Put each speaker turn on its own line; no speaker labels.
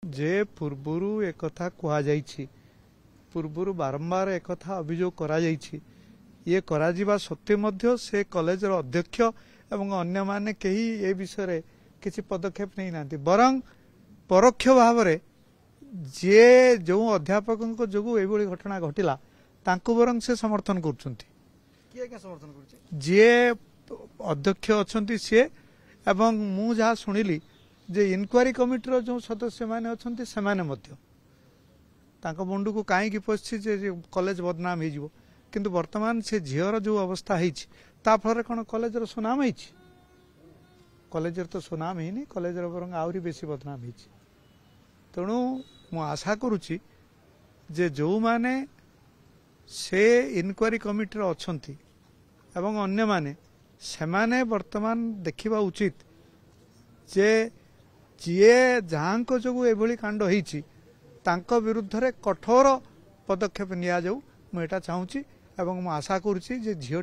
जे पूर्वरु एक कथा पूर्वरु बारंबार एक अभियोग करा ये करा जिबा सत्वे मध्य से कॉलेज अध्यक्ष एवं अन्य माने कहीं ए विषय किसी पदक्षेप नहीं नांती बरं परोक्ष भाव में जे जो अध्यापक जो ये घटना घटिला तांको बरं से समर्थन कर जे अध्यक्ष अच्छा सी एवं मु जहाँ शुणिली जे इनक्वारी कमिटी जो सदस्य मैंने अच्छा से मुंडू को कहीं पशि कॉलेज बदनाम हो किंतु वर्तमान से झीर जो अवस्था होफल कौन कॉलेज सुनाम हो कॉलेज तो सुनाम ही कॉलेज बरं आहरी बेसी बदनाम हो तेणु मु आशा करुच्ची जे जो माने से इनक्वारी कमिटी अच्छी एवं अन्य माने सेमाने वर्तमान देखा उचित जे जीए जहाँ जो ये कांड हो विरुद्ध रे कठोर पदक्षेप निया जाऊ मुझे चाहूँगी एवं आशा करुच्ची जे झील